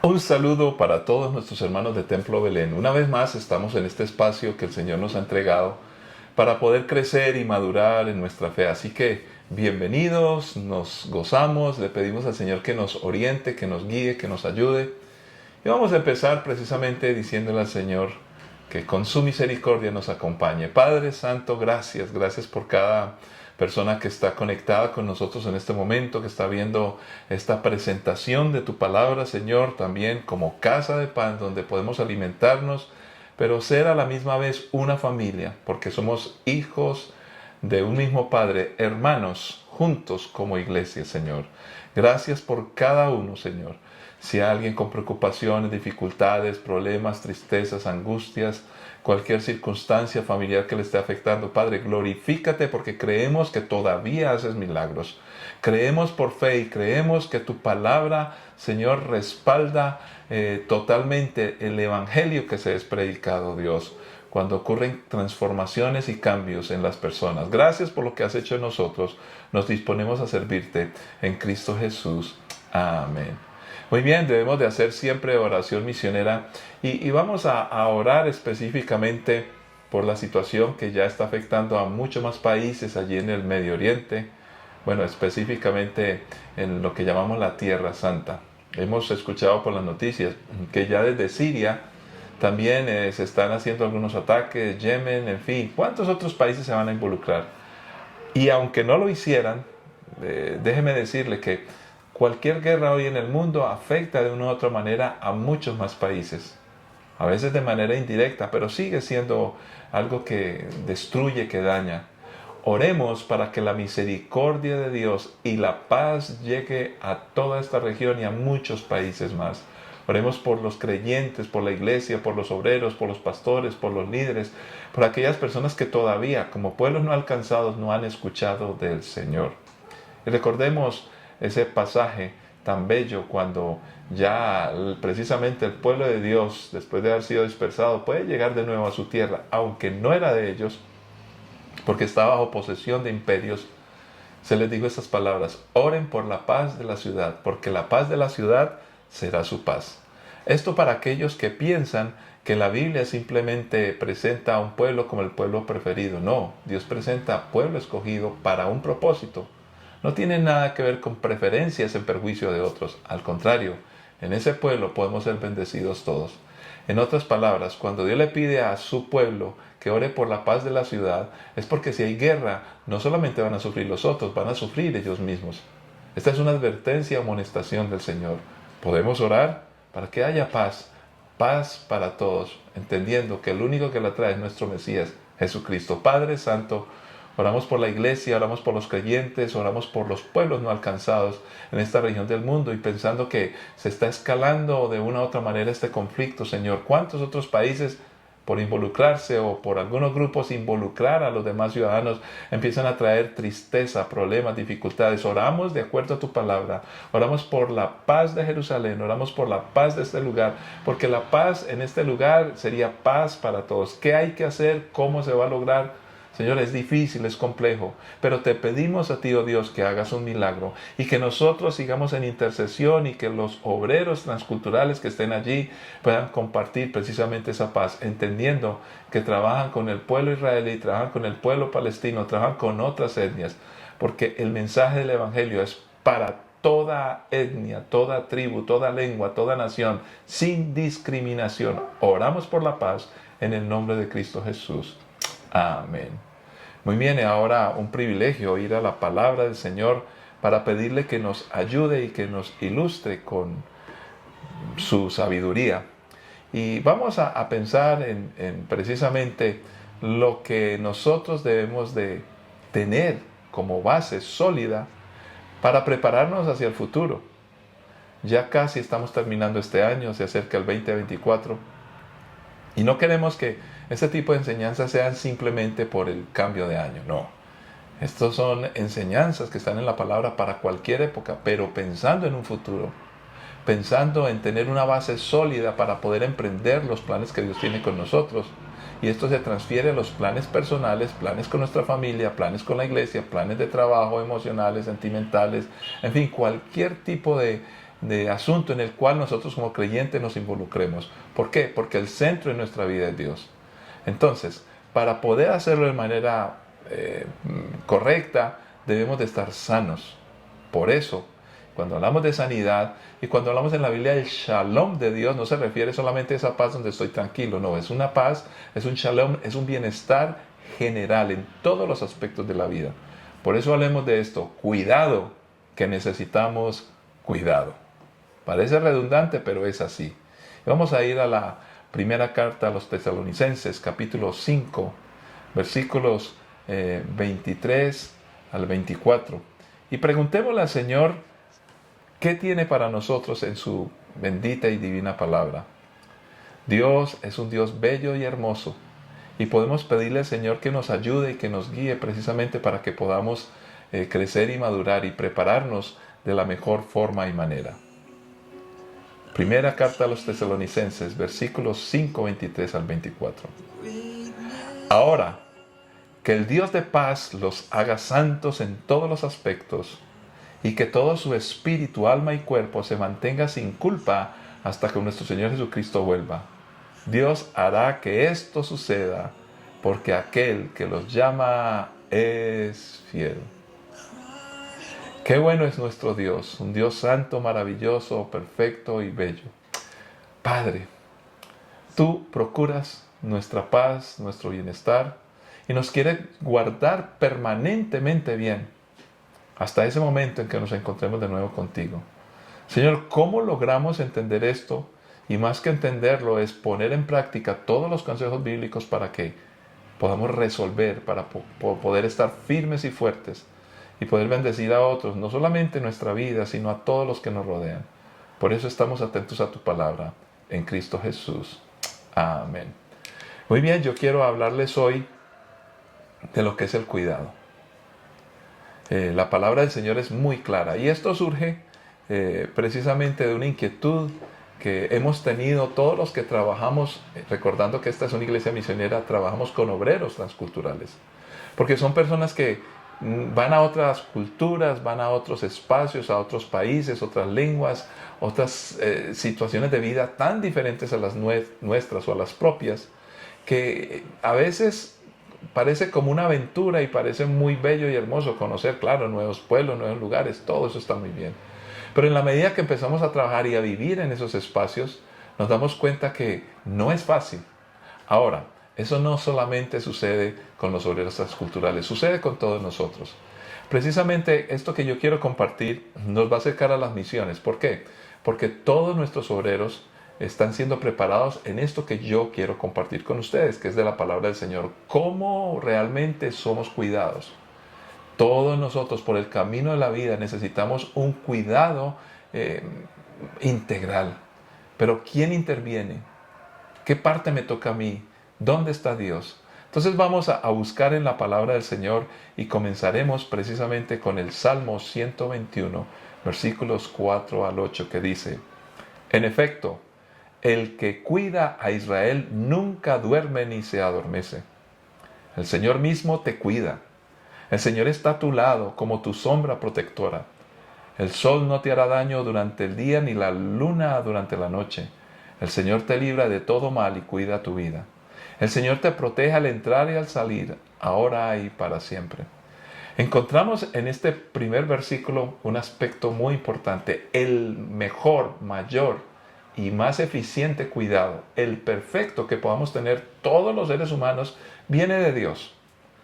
Un saludo para todos nuestros hermanos de Templo Belén. Una vez más estamos en este espacio que el Señor nos ha entregado para poder crecer y madurar en nuestra fe. Así que bienvenidos, nos gozamos, le pedimos al Señor que nos oriente, que nos guíe, que nos ayude. Y vamos a empezar precisamente diciéndole al Señor que con su misericordia nos acompañe. Padre Santo, gracias, gracias por cada persona que está conectada con nosotros en este momento, que está viendo esta presentación de tu palabra, Señor, también como casa de pan donde podemos alimentarnos, pero ser a la misma vez una familia, porque somos hijos de un mismo Padre, hermanos, juntos como iglesia, Señor. Gracias por cada uno, Señor. Si hay alguien con preocupaciones, dificultades, problemas, tristezas, angustias, cualquier circunstancia familiar que le esté afectando, Padre, glorifícate porque creemos que todavía haces milagros. Creemos por fe y creemos que tu palabra, Señor, respalda totalmente el evangelio que se es predicado, Dios, cuando ocurren transformaciones y cambios en las personas. Gracias por lo que has hecho en nosotros. Nos disponemos a servirte en Cristo Jesús. Amén. Muy bien, debemos de hacer siempre oración misionera y vamos a orar específicamente por la situación que ya está afectando a muchos más países allí en el Medio Oriente, bueno, específicamente en lo que llamamos la Tierra Santa. Hemos escuchado por las noticias que ya desde Siria también se están haciendo algunos ataques, Yemen, en fin, ¿cuántos otros países se van a involucrar? Y aunque no lo hicieran, déjeme decirle que cualquier guerra hoy en el mundo afecta de una u otra manera a muchos más países. A veces de manera indirecta, pero sigue siendo algo que destruye, que daña. Oremos para que la misericordia de Dios y la paz llegue a toda esta región y a muchos países más. Oremos por los creyentes, por la iglesia, por los obreros, por los pastores, por los líderes, por aquellas personas que todavía, como pueblos no alcanzados, no han escuchado del Señor. Y recordemos ese pasaje tan bello cuando ya precisamente el pueblo de Dios, después de haber sido dispersado, puede llegar de nuevo a su tierra, aunque no era de ellos, porque estaba bajo posesión de imperios. Se les dijo estas palabras: oren por la paz de la ciudad, porque la paz de la ciudad será su paz. Esto para aquellos que piensan que la Biblia simplemente presenta a un pueblo como el pueblo preferido. No, Dios presenta a pueblo escogido para un propósito. No tiene nada que ver con preferencias en perjuicio de otros. Al contrario, en ese pueblo podemos ser bendecidos todos. En otras palabras, cuando Dios le pide a su pueblo que ore por la paz de la ciudad, es porque si hay guerra, no solamente van a sufrir los otros, van a sufrir ellos mismos. Esta es una advertencia o amonestación del Señor. Podemos orar para que haya paz, paz para todos, entendiendo que el único que la trae es nuestro Mesías, Jesucristo. Padre Santo, oramos por la iglesia, oramos por los creyentes, oramos por los pueblos no alcanzados en esta región del mundo y pensando que se está escalando de una u otra manera este conflicto, Señor. ¿Cuántos otros países, por involucrarse o por algunos grupos involucrar a los demás ciudadanos, empiezan a traer tristeza, problemas, dificultades? Oramos de acuerdo a tu palabra, oramos por la paz de Jerusalén, oramos por la paz de este lugar, porque la paz en este lugar sería paz para todos. ¿Qué hay que hacer? ¿Cómo se va a lograr? Señor, es difícil, es complejo, pero te pedimos a ti, oh Dios, que hagas un milagro y que nosotros sigamos en intercesión y que los obreros transculturales que estén allí puedan compartir precisamente esa paz, entendiendo que trabajan con el pueblo israelí, trabajan con el pueblo palestino, trabajan con otras etnias, porque el mensaje del Evangelio es para toda etnia, toda tribu, toda lengua, toda nación, sin discriminación. Oramos por la paz en el nombre de Cristo Jesús. Amén. Muy bien, y ahora un privilegio ir a la palabra del Señor para pedirle que nos ayude y que nos ilustre con su sabiduría. Y vamos a pensar en precisamente lo que nosotros debemos de tener como base sólida para prepararnos hacia el futuro. Ya casi estamos terminando este año, se acerca el 2024. Y no queremos que este tipo de enseñanzas sean simplemente por el cambio de año, no. Estas son enseñanzas que están en la palabra para cualquier época, pero pensando en un futuro, pensando en tener una base sólida para poder emprender los planes que Dios tiene con nosotros. Y esto se transfiere a los planes personales, planes con nuestra familia, planes con la iglesia, planes de trabajo, emocionales, sentimentales, en fin, cualquier tipo de de asunto en el cual nosotros como creyentes nos involucremos. ¿Por qué? Porque el centro de nuestra vida es Dios. Entonces, para poder hacerlo de manera correcta, debemos de estar sanos. Por eso, cuando hablamos de sanidad y cuando hablamos en la Biblia del shalom de Dios, no se refiere solamente a esa paz donde estoy tranquilo, no, es una paz, es un shalom, es un bienestar general en todos los aspectos de la vida. Por eso hablemos de esto, cuidado, que necesitamos cuidado. Parece redundante, pero es así. Vamos a ir a la primera carta a los Tesalonicenses, capítulo 5, versículos 23 al 24. Y preguntémosle al Señor, ¿qué tiene para nosotros en su bendita y divina palabra? Dios es un Dios bello y hermoso. Y podemos pedirle al Señor que nos ayude y que nos guíe precisamente para que podamos crecer y madurar y prepararnos de la mejor forma y manera. Primera carta a los Tesalonicenses, versículos 5, 23 al 24. Ahora, que el Dios de paz los haga santos en todos los aspectos, y que todo su espíritu, alma y cuerpo se mantenga sin culpa hasta que nuestro Señor Jesucristo vuelva. Dios hará que esto suceda, porque aquel que los llama es fiel. Qué bueno es nuestro Dios, un Dios santo, maravilloso, perfecto y bello. Padre, tú procuras nuestra paz, nuestro bienestar, y nos quieres guardar permanentemente bien, hasta ese momento en que nos encontremos de nuevo contigo. Señor, ¿cómo logramos entender esto? Y más que entenderlo, es poner en práctica todos los consejos bíblicos para que podamos resolver, para poder estar firmes y fuertes y poder bendecir a otros, no solamente en nuestra vida, sino a todos los que nos rodean. Por eso estamos atentos a tu palabra, en Cristo Jesús. Amén. Muy bien, yo quiero hablarles hoy de lo que es el cuidado. La palabra del Señor es muy clara y esto surge precisamente de una inquietud que hemos tenido todos los que trabajamos, recordando que esta es una iglesia misionera, trabajamos con obreros transculturales, porque son personas que van a otras culturas, van a otros espacios, a otros países, otras lenguas, otras situaciones de vida tan diferentes a las nuestras o a las propias, que a veces parece como una aventura y parece muy bello y hermoso conocer, claro, nuevos pueblos, nuevos lugares, todo eso está muy bien. Pero en la medida que empezamos a trabajar y a vivir en esos espacios, nos damos cuenta que no es fácil. Ahora, eso no solamente sucede con los obreros transculturales, sucede con todos nosotros. Precisamente esto que yo quiero compartir nos va a acercar a las misiones. ¿Por qué? Porque todos nuestros obreros están siendo preparados en esto que yo quiero compartir con ustedes, que es de la palabra del Señor. ¿Cómo realmente somos cuidados? Todos nosotros por el camino de la vida necesitamos un cuidado integral. Pero ¿quién interviene? ¿Qué parte me toca a mí? ¿Dónde está Dios? Entonces vamos a buscar en la palabra del Señor y comenzaremos precisamente con el Salmo 121, versículos 4 al 8, que dice: En efecto, el que cuida a Israel nunca duerme ni se adormece. El Señor mismo te cuida. El Señor está a tu lado como tu sombra protectora. El sol no te hará daño durante el día ni la luna durante la noche. El Señor te libra de todo mal y cuida tu vida. El Señor te protege al entrar y al salir, ahora y para siempre. Encontramos en este primer versículo un aspecto muy importante. El mejor, mayor y más eficiente cuidado, el perfecto que podamos tener todos los seres humanos, viene de Dios.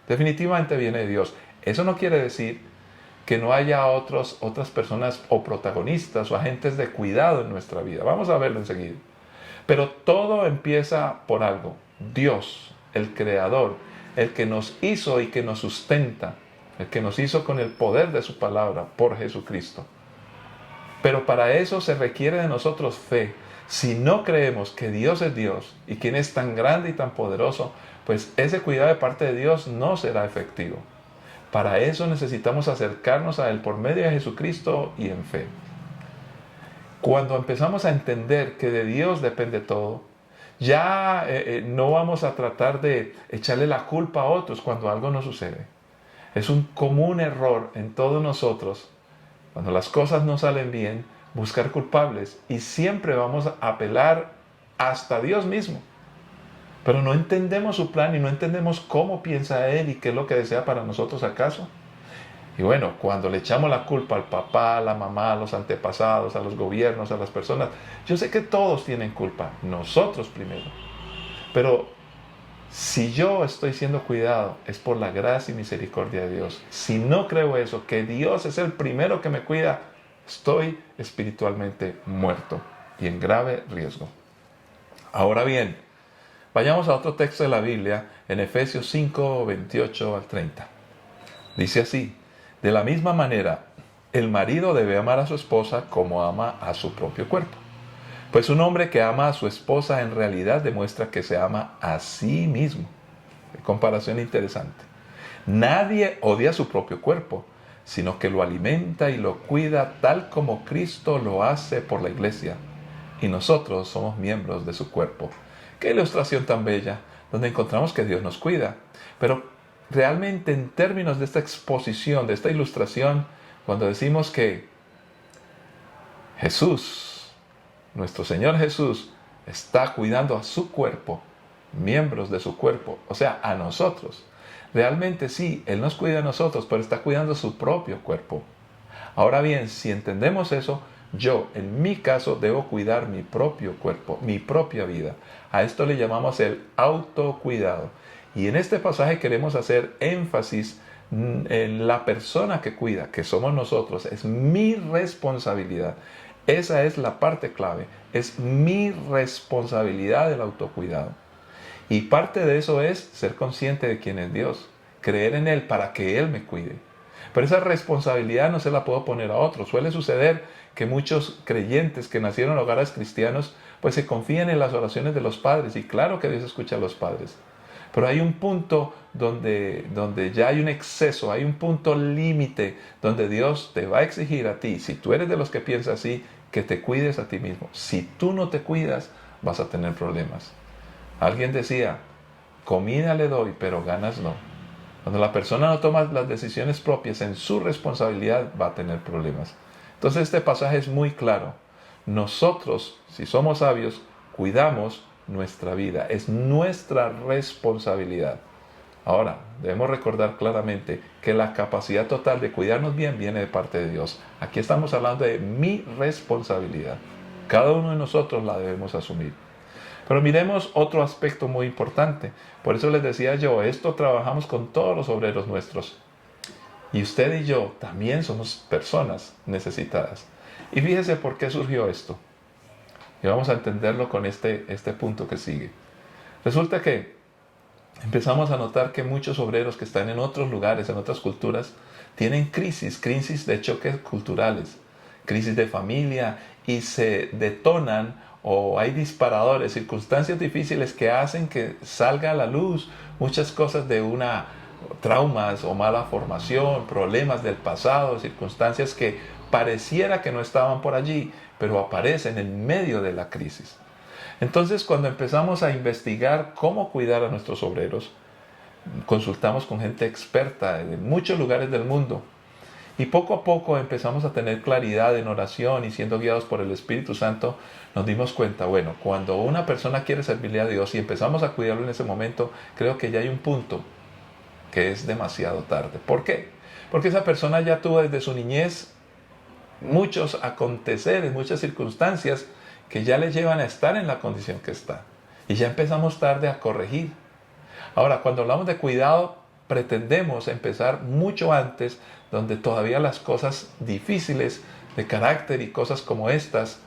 Definitivamente viene de Dios. Eso no quiere decir que no haya otras personas o protagonistas o agentes de cuidado en nuestra vida. Vamos a verlo enseguida. Pero todo empieza por algo. Dios, el Creador, el que nos hizo y que nos sustenta, el que nos hizo con el poder de su palabra por Jesucristo. Pero para eso se requiere de nosotros fe. Si no creemos que Dios es Dios y quien es tan grande y tan poderoso, pues ese cuidado de parte de Dios no será efectivo. Para eso necesitamos acercarnos a Él por medio de Jesucristo y en fe. Cuando empezamos a entender que de Dios depende todo, ya no vamos a tratar de echarle la culpa a otros cuando algo no sucede. Es un común error en todos nosotros. Cuando las cosas no salen bien, buscar culpables y siempre vamos a apelar hasta Dios mismo. Pero no entendemos su plan y no entendemos cómo piensa Él y qué es lo que desea para nosotros acaso. Y bueno, cuando le echamos la culpa al papá, a la mamá, a los antepasados, a los gobiernos, a las personas, yo sé que todos tienen culpa, nosotros primero. Pero si yo estoy siendo cuidado, es por la gracia y misericordia de Dios. Si no creo eso, que Dios es el primero que me cuida, estoy espiritualmente muerto y en grave riesgo. Ahora bien, vayamos a otro texto de la Biblia, en Efesios 5, 28 al 30. Dice así: de la misma manera, el marido debe amar a su esposa como ama a su propio cuerpo. Pues un hombre que ama a su esposa en realidad demuestra que se ama a sí mismo. Qué comparación interesante. Nadie odia su propio cuerpo, sino que lo alimenta y lo cuida tal como Cristo lo hace por la iglesia. Y nosotros somos miembros de su cuerpo. Qué ilustración tan bella, donde encontramos que Dios nos cuida. Pero realmente en términos de esta exposición, de esta ilustración, cuando decimos que Jesús, nuestro Señor Jesús, está cuidando a su cuerpo, miembros de su cuerpo, o sea, a nosotros. Realmente sí, Él nos cuida a nosotros, pero está cuidando su propio cuerpo. Ahora bien, si entendemos eso, yo, en mi caso, debo cuidar mi propio cuerpo, mi propia vida. A esto le llamamos el autocuidado. Y en este pasaje queremos hacer énfasis en la persona que cuida, que somos nosotros. Es mi responsabilidad. Esa es la parte clave. Es mi responsabilidad el autocuidado. Y parte de eso es ser consciente de quién es Dios. Creer en Él para que Él me cuide. Pero esa responsabilidad no se la puedo poner a otros. Suele suceder que muchos creyentes que nacieron en hogares cristianos pues se confían en las oraciones de los padres. Y claro que Dios escucha a los padres. Pero hay un punto donde ya hay un exceso, hay un punto límite donde Dios te va a exigir a ti, si tú eres de los que piensas así, que te cuides a ti mismo. Si tú no te cuidas, vas a tener problemas. Alguien decía, comida le doy, pero ganas no. Cuando la persona no toma las decisiones propias en su responsabilidad, va a tener problemas. Entonces este pasaje es muy claro. Nosotros, si somos sabios, cuidamos nuestra vida. Es nuestra responsabilidad. Ahora, debemos recordar claramente que la capacidad total de cuidarnos bien viene de parte de Dios. Aquí estamos hablando de mi responsabilidad. Cada uno de nosotros la debemos asumir. Pero miremos otro aspecto muy importante. Por eso les decía yo, esto trabajamos con todos los obreros nuestros. Y usted y yo también somos personas necesitadas. Y fíjese por qué surgió esto. Y vamos a entenderlo con este punto que sigue. Resulta que empezamos a notar que muchos obreros que están en otros lugares, en otras culturas, tienen crisis de choques culturales, crisis de familia, y se detonan o hay disparadores, circunstancias difíciles que hacen que salga a la luz muchas cosas de traumas o mala formación, problemas del pasado, circunstancias que pareciera que no estaban por allí, pero aparecen en medio de la crisis. Entonces, cuando empezamos a investigar cómo cuidar a nuestros obreros, consultamos con gente experta de muchos lugares del mundo. Y poco a poco empezamos a tener claridad en oración y siendo guiados por el Espíritu Santo, nos dimos cuenta, bueno, cuando una persona quiere servirle a Dios y empezamos a cuidarlo en ese momento, creo que ya hay un punto que es demasiado tarde. ¿Por qué? Porque esa persona ya tuvo desde su niñez muchos aconteceres, muchas circunstancias que ya le llevan a estar en la condición que está. Y ya empezamos tarde a corregir. Ahora, cuando hablamos de cuidado, pretendemos empezar mucho antes, donde todavía las cosas difíciles de carácter y cosas como estas,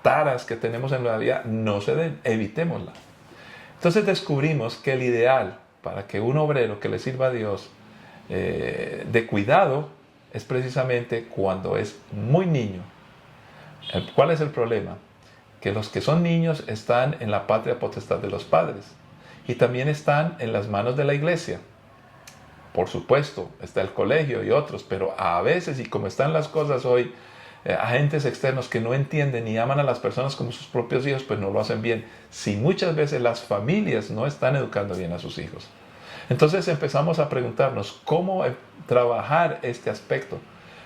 taras que tenemos en la vida, no se den, evitémosla. Entonces descubrimos que el ideal para que un obrero que le sirva a Dios de cuidado es precisamente cuando es muy niño. ¿Cuál es el problema? Que los que son niños están en la patria potestad de los padres y también están en las manos de la iglesia. Por supuesto, está el colegio y otros, pero a veces, y como están las cosas hoy, agentes externos que no entienden y aman a las personas como sus propios hijos, pues no lo hacen bien. Si muchas veces las familias no están educando bien a sus hijos. Entonces empezamos a preguntarnos cómo trabajar este aspecto.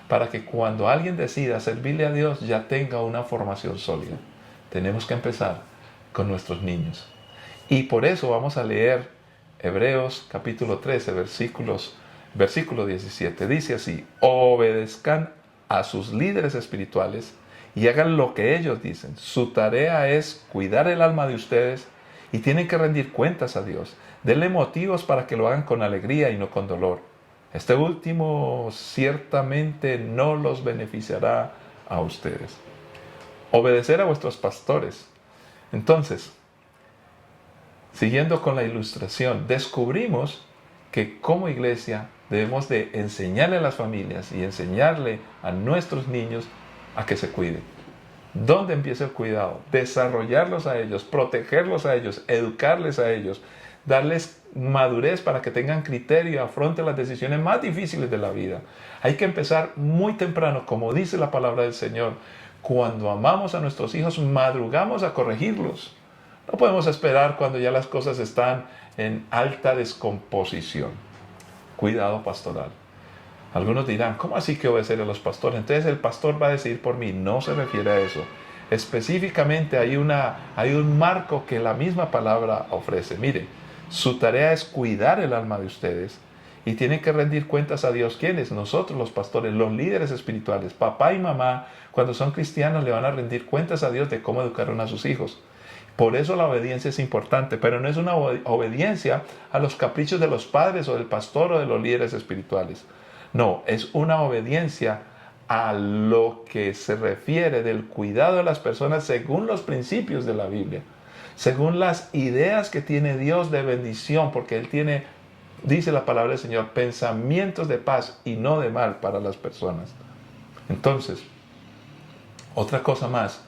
para que cuando alguien decida servirle a Dios ya tenga una formación sólida. Tenemos que empezar con nuestros niños. Y por eso vamos a leer Hebreos capítulo 13, versículo 17. Dice así: obedezcan a sus líderes espirituales y hagan lo que ellos dicen. Su tarea es cuidar el alma de ustedes y tienen que rendir cuentas a Dios. Denle motivos para que lo hagan con alegría y no con dolor. Este último ciertamente no los beneficiará a ustedes. Obedecer a vuestros pastores. Entonces, siguiendo con la ilustración, descubrimos que como iglesia debemos de enseñarle a las familias y enseñarle a nuestros niños a que se cuiden. ¿Dónde empieza el cuidado? Desarrollarlos a ellos, protegerlos a ellos, educarles a ellos, darles madurez para que tengan criterio y afronten las decisiones más difíciles de la vida. Hay que empezar muy temprano, como dice la palabra del Señor. Cuando amamos a nuestros hijos, madrugamos a corregirlos. No podemos esperar cuando ya las cosas están en alta descomposición. Cuidado pastoral. Algunos dirán, ¿cómo así que obedecer a los pastores? Entonces el pastor va a decidir por mí. No se refiere a eso. Específicamente hay un marco que la misma palabra ofrece. Mire, su tarea es cuidar el alma de ustedes y tienen que rendir cuentas a Dios. ¿Quiénes? Nosotros los pastores, los líderes espirituales. Papá y mamá, cuando son cristianos, le van a rendir cuentas a Dios de cómo educaron a sus hijos. Por eso la obediencia es importante, pero no es una obediencia a los caprichos de los padres o del pastor o de los líderes espirituales. No, es una obediencia a lo que se refiere del cuidado de las personas según los principios de la Biblia, según las ideas que tiene Dios de bendición, porque Él tiene, dice la palabra del Señor, pensamientos de paz y no de mal para las personas. Entonces, otra cosa más,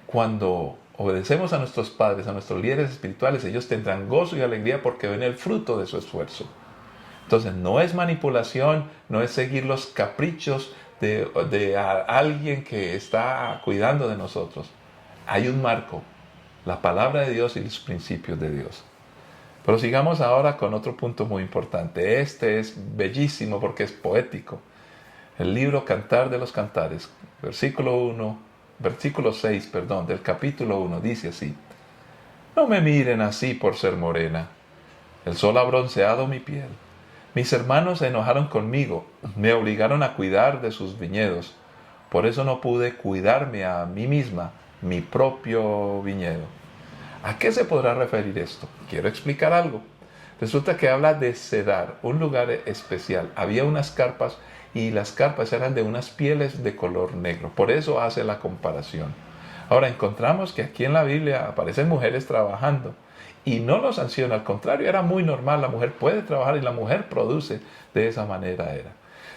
cuando obedecemos a nuestros padres, a nuestros líderes espirituales, ellos tendrán gozo y alegría porque ven el fruto de su esfuerzo. Entonces, no es manipulación, no es seguir los caprichos de alguien que está cuidando de nosotros. Hay un marco, la palabra de Dios y los principios de Dios. Pero sigamos ahora con otro punto muy importante. Este es bellísimo porque es poético. El libro Cantar de los Cantares, versículo 6, del capítulo 1, dice así: no me miren así por ser morena, el sol ha bronceado mi piel. Mis hermanos se enojaron conmigo, me obligaron a cuidar de sus viñedos, por eso no pude cuidarme a mí misma, mi propio viñedo. ¿A qué se podrá referir esto? Quiero explicar algo. Resulta que habla de Cedar, un lugar especial. Había unas carpas y las carpas eran de unas pieles de color negro. Por eso hace la comparación. Ahora encontramos que aquí en la Biblia aparecen mujeres trabajando y no lo sanciona. Al contrario, era muy normal. La mujer puede trabajar y la mujer produce. De esa manera era.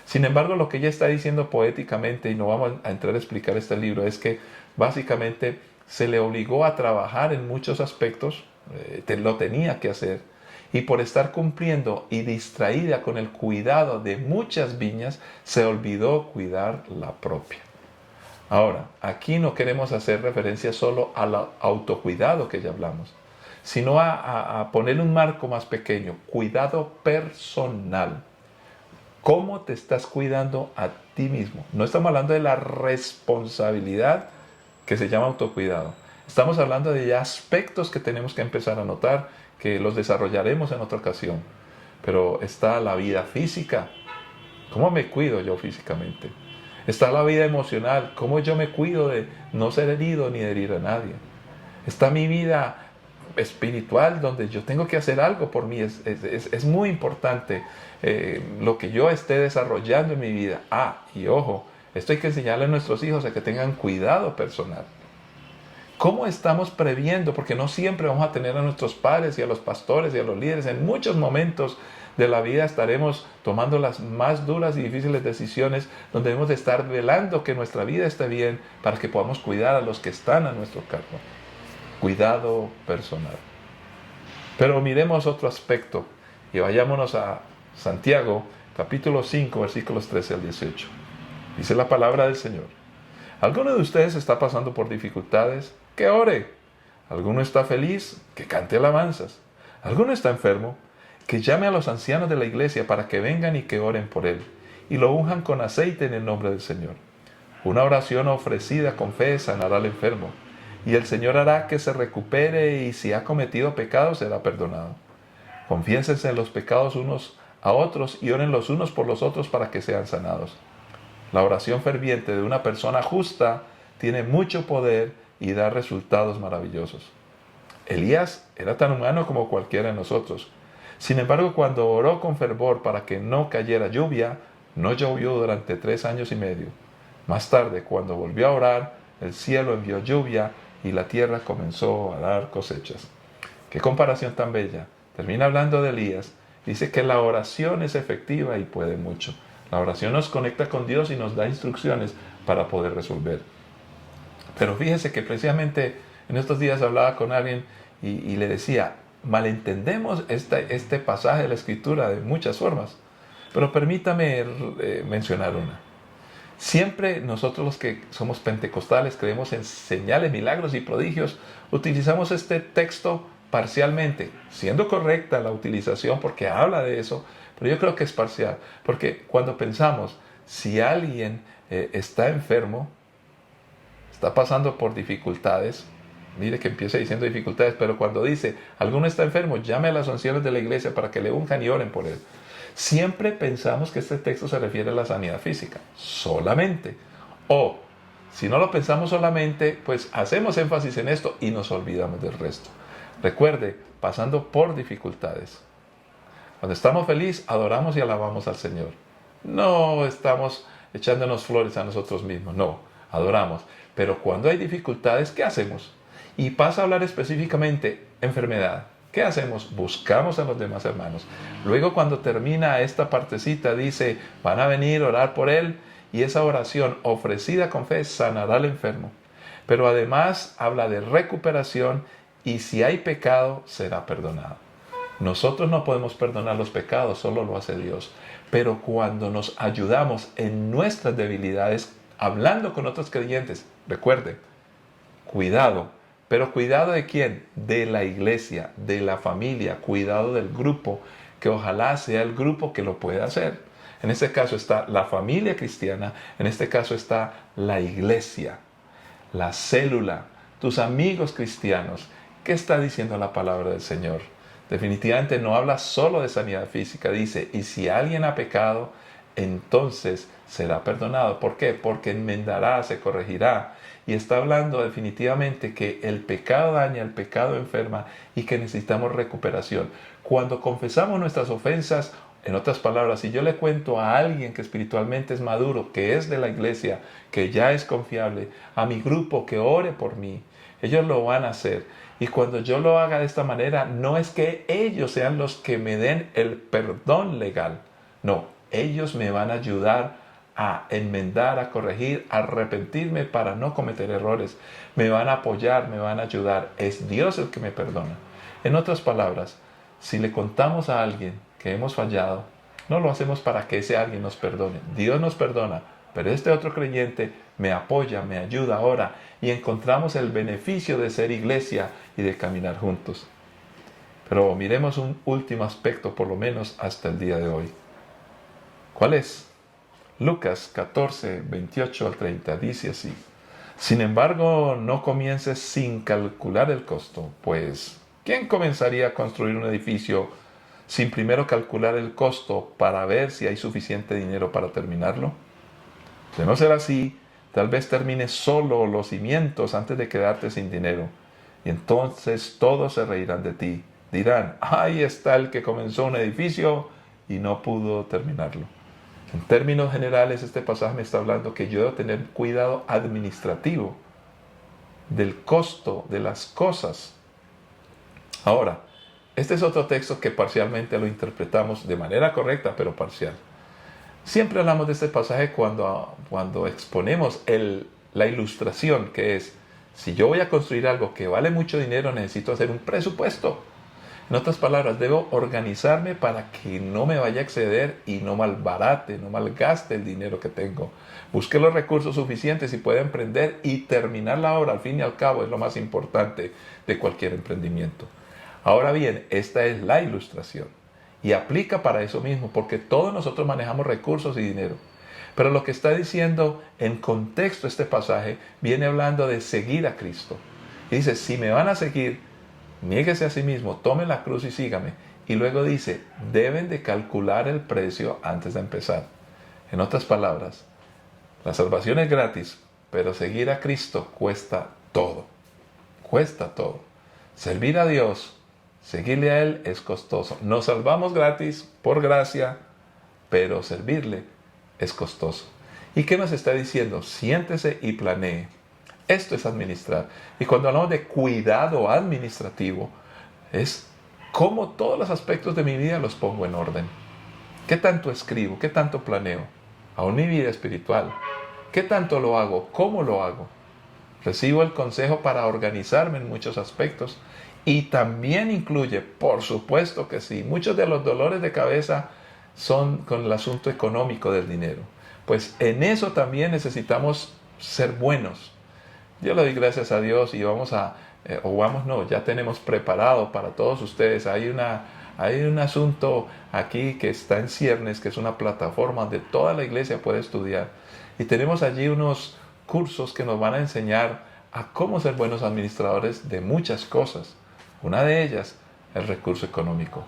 Sin embargo, lo que ella está diciendo poéticamente, y no vamos a entrar a explicar este libro, es que básicamente se le obligó a trabajar en muchos aspectos, lo tenía que hacer, y por estar cumpliendo y distraída con el cuidado de muchas viñas, se olvidó cuidar la propia. Ahora, aquí no queremos hacer referencia solo al autocuidado que ya hablamos, sino a poner un marco más pequeño, cuidado personal. ¿Cómo te estás cuidando a ti mismo? No estamos hablando de la responsabilidad que se llama autocuidado. Estamos hablando de ya aspectos que tenemos que empezar a notar, que los desarrollaremos en otra ocasión. Pero está la vida física. ¿Cómo me cuido yo físicamente? Está la vida emocional. ¿Cómo yo me cuido de no ser herido ni de herir a nadie? Está mi vida espiritual, donde yo tengo que hacer algo por mí. Es muy importante lo que yo esté desarrollando en mi vida. Y ojo, esto hay que enseñarle a nuestros hijos a que tengan cuidado personal. ¿Cómo estamos previendo? Porque no siempre vamos a tener a nuestros padres y a los pastores y a los líderes. En muchos momentos de la vida estaremos tomando las más duras y difíciles decisiones, donde debemos de estar velando que nuestra vida esté bien para que podamos cuidar a los que están a nuestro cargo. Cuidado personal. Pero miremos otro aspecto y vayámonos a Santiago, capítulo 5, versículos 13 al 18. Dice la palabra del Señor: ¿alguno de ustedes está pasando por dificultades? Que ore. ¿Alguno está feliz? Que cante alabanzas. ¿Alguno está enfermo? Que llame a los ancianos de la iglesia para que vengan y que oren por él y lo unjan con aceite en el nombre del Señor. Una oración ofrecida con fe sanará al enfermo, y el Señor hará que se recupere, y si ha cometido pecado será perdonado. Confiénsense en los pecados unos a otros y oren los unos por los otros para que sean sanados. La oración ferviente de una persona justa tiene mucho poder y da resultados maravillosos. Elías era tan humano como cualquiera de nosotros. Sin embargo, cuando oró con fervor para que no cayera lluvia, no llovió durante 3 años y medio. Más tarde, cuando volvió a orar, el cielo envió lluvia y la tierra comenzó a dar cosechas. ¡Qué comparación tan bella! Termina hablando de Elías. Dice que la oración es efectiva y puede mucho. La oración nos conecta con Dios y nos da instrucciones para poder resolver. Pero fíjese que precisamente en estos días hablaba con alguien y le decía, malentendemos este pasaje de la Escritura de muchas formas. Pero permítame mencionar una. Siempre nosotros los que somos pentecostales creemos en señales, milagros y prodigios, utilizamos este texto parcialmente, siendo correcta la utilización porque habla de eso, pero yo creo que es parcial, porque cuando pensamos, si alguien está enfermo, está pasando por dificultades, mire que empieza diciendo dificultades, pero cuando dice, alguno está enfermo, llame a las ancianos de la iglesia para que le unjan y oren por él. Siempre pensamos que este texto se refiere a la sanidad física, solamente. O, si no lo pensamos solamente, pues hacemos énfasis en esto y nos olvidamos del resto. Recuerde, pasando por dificultades. Cuando estamos felices, adoramos y alabamos al Señor. No estamos echándonos flores a nosotros mismos, no, adoramos. Pero cuando hay dificultades, ¿qué hacemos? Y pasa a hablar específicamente enfermedad. ¿Qué hacemos? Buscamos a los demás hermanos. Luego cuando termina esta partecita dice, van a venir a orar por él y esa oración ofrecida con fe sanará al enfermo. Pero además habla de recuperación y si hay pecado será perdonado. Nosotros no podemos perdonar los pecados, solo lo hace Dios. Pero cuando nos ayudamos en nuestras debilidades, hablando con otros creyentes, recuerde, cuidado. Pero cuidado de quién? De la iglesia, de la familia, cuidado del grupo, que ojalá sea el grupo que lo pueda hacer. En este caso está la familia cristiana, en este caso está la iglesia, la célula, tus amigos cristianos. ¿Qué está diciendo la palabra del Señor? Definitivamente no habla solo de sanidad física, dice, y si alguien ha pecado, entonces será perdonado. ¿Por qué? Porque enmendará, se corregirá. Y está hablando definitivamente que el pecado daña, el pecado enferma y que necesitamos recuperación. Cuando confesamos nuestras ofensas, en otras palabras, si yo le cuento a alguien que espiritualmente es maduro, que es de la iglesia, que ya es confiable, a mi grupo que ore por mí, ellos lo van a hacer. Y cuando yo lo haga de esta manera, no es que ellos sean los que me den el perdón legal. No, ellos me van a ayudar a enmendar, a corregir, a arrepentirme para no cometer errores. Me van a apoyar, me van a ayudar. Es Dios el que me perdona. En otras palabras, si le contamos a alguien que hemos fallado, no lo hacemos para que ese alguien nos perdone. Dios nos perdona, pero este otro creyente me apoya, me ayuda ahora y encontramos el beneficio de ser iglesia y de caminar juntos. Pero miremos un último aspecto, por lo menos hasta el día de hoy. ¿Cuál es? Lucas 14, 28 al 30 dice así: Sin embargo, no comiences sin calcular el costo, pues ¿quién comenzaría a construir un edificio sin primero calcular el costo para ver si hay suficiente dinero para terminarlo? De no ser así, tal vez termines solo los cimientos antes de quedarte sin dinero, y entonces todos se reirán de ti. Dirán, ahí está el que comenzó un edificio y no pudo terminarlo. En términos generales, este pasaje me está hablando que yo debo tener cuidado administrativo del costo de las cosas. Ahora, este es otro texto que parcialmente lo interpretamos de manera correcta, pero parcial. Siempre hablamos de este pasaje cuando exponemos la ilustración, que es, si yo voy a construir algo que vale mucho dinero, necesito hacer un presupuesto. En otras palabras, debo organizarme para que no me vaya a exceder y no malbarate, no malgaste el dinero que tengo. Busque los recursos suficientes y pueda emprender y terminar la obra. Al fin y al cabo es lo más importante de cualquier emprendimiento. Ahora bien, esta es la ilustración. Y aplica para eso mismo, porque todos nosotros manejamos recursos y dinero. Pero lo que está diciendo en contexto este pasaje, viene hablando de seguir a Cristo. Y dice, si me van a seguir, niéguese a sí mismo, tome la cruz y sígame. Y luego dice, deben de calcular el precio antes de empezar. En otras palabras, la salvación es gratis, pero seguir a Cristo cuesta todo. Cuesta todo. Servir a Dios, seguirle a Él es costoso. Nos salvamos gratis, por gracia, pero servirle es costoso. ¿Y qué nos está diciendo? Siéntese y planee. Esto es administrar. Y cuando hablamos de cuidado administrativo, es cómo todos los aspectos de mi vida los pongo en orden. ¿Qué tanto escribo? ¿Qué tanto planeo? Aún mi vida espiritual. ¿Qué tanto lo hago? ¿Cómo lo hago? Recibo el consejo para organizarme en muchos aspectos. Y también incluye, por supuesto que sí, muchos de los dolores de cabeza son con el asunto económico del dinero. Pues en eso también necesitamos ser buenos. Yo le doy gracias a Dios y ya tenemos preparado para todos ustedes. Hay un asunto aquí que está en ciernes, que es una plataforma donde toda la iglesia puede estudiar. Y tenemos allí unos cursos que nos van a enseñar a cómo ser buenos administradores de muchas cosas. Una de ellas, el recurso económico.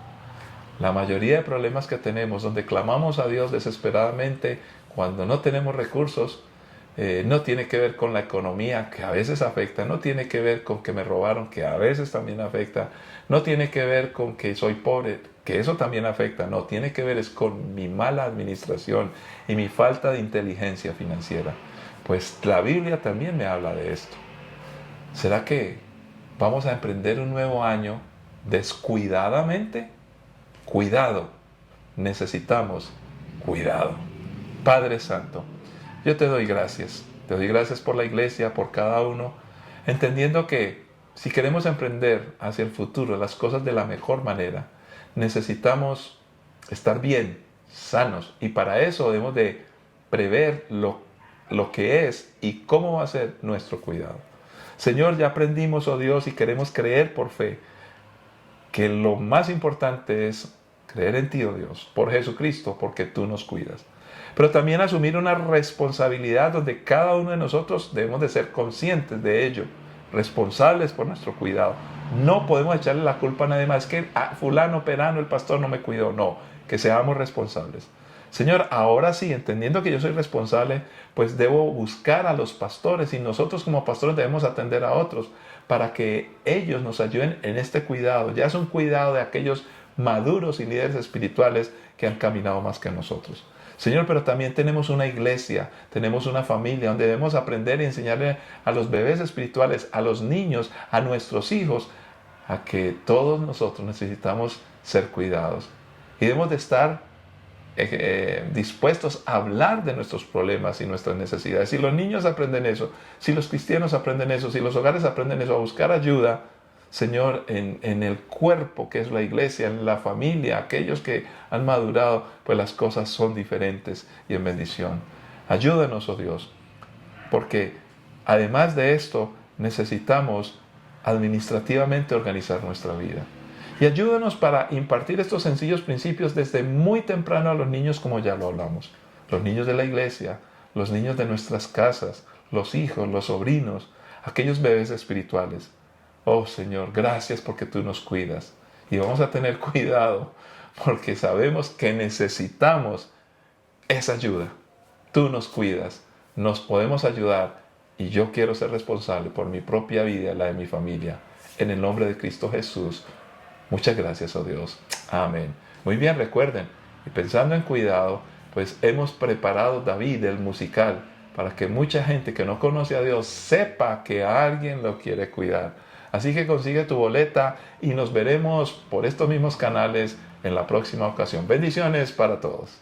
La mayoría de problemas que tenemos, donde clamamos a Dios desesperadamente cuando no tenemos recursos, no tiene que ver con la economía, que a veces afecta, no tiene que ver con que me robaron, que a veces también afecta, no tiene que ver con que soy pobre, que eso también afecta, no, tiene que ver es con mi mala administración y mi falta de inteligencia financiera. Pues la Biblia también me habla de esto. ¿Será que vamos a emprender un nuevo año descuidadamente? Cuidado, necesitamos cuidado. Padre Santo, yo te doy gracias por la iglesia, por cada uno, entendiendo que si queremos emprender hacia el futuro las cosas de la mejor manera, necesitamos estar bien, sanos, y para eso debemos de prever lo que es y cómo va a ser nuestro cuidado. Señor, ya aprendimos, oh Dios, y queremos creer por fe, que lo más importante es creer en ti, oh Dios, por Jesucristo, porque tú nos cuidas. Pero también asumir una responsabilidad donde cada uno de nosotros debemos de ser conscientes de ello, responsables por nuestro cuidado. No podemos echarle la culpa a nadie más, que fulano, perano, el pastor no me cuidó. No, que seamos responsables. Señor, ahora sí, entendiendo que yo soy responsable, pues debo buscar a los pastores y nosotros como pastores debemos atender a otros para que ellos nos ayuden en este cuidado. Ya es un cuidado de aquellos maduros y líderes espirituales que han caminado más que nosotros. Señor, pero también tenemos una iglesia, tenemos una familia donde debemos aprender y enseñarle a los bebés espirituales, a los niños, a nuestros hijos, a que todos nosotros necesitamos ser cuidados. Y debemos de estar dispuestos a hablar de nuestros problemas y nuestras necesidades. Si los niños aprenden eso, si los cristianos aprenden eso, si los hogares aprenden eso, a buscar ayuda, Señor, en el cuerpo que es la iglesia, en la familia, aquellos que han madurado, pues las cosas son diferentes y en bendición. Ayúdanos, oh Dios, porque además de esto necesitamos administrativamente organizar nuestra vida. Y ayúdanos para impartir estos sencillos principios desde muy temprano a los niños, como ya lo hablamos. Los niños de la iglesia, los niños de nuestras casas, los hijos, los sobrinos, aquellos bebés espirituales. Oh Señor, gracias porque tú nos cuidas. Y vamos a tener cuidado porque sabemos que necesitamos esa ayuda. Tú nos cuidas, nos podemos ayudar y yo quiero ser responsable por mi propia vida y la de mi familia. En el nombre de Cristo Jesús. Muchas gracias, oh Dios. Amén. Muy bien, recuerden, y pensando en cuidado, pues hemos preparado David, el musical, para que mucha gente que no conoce a Dios sepa que alguien lo quiere cuidar. Así que consigue tu boleta y nos veremos por estos mismos canales en la próxima ocasión. Bendiciones para todos.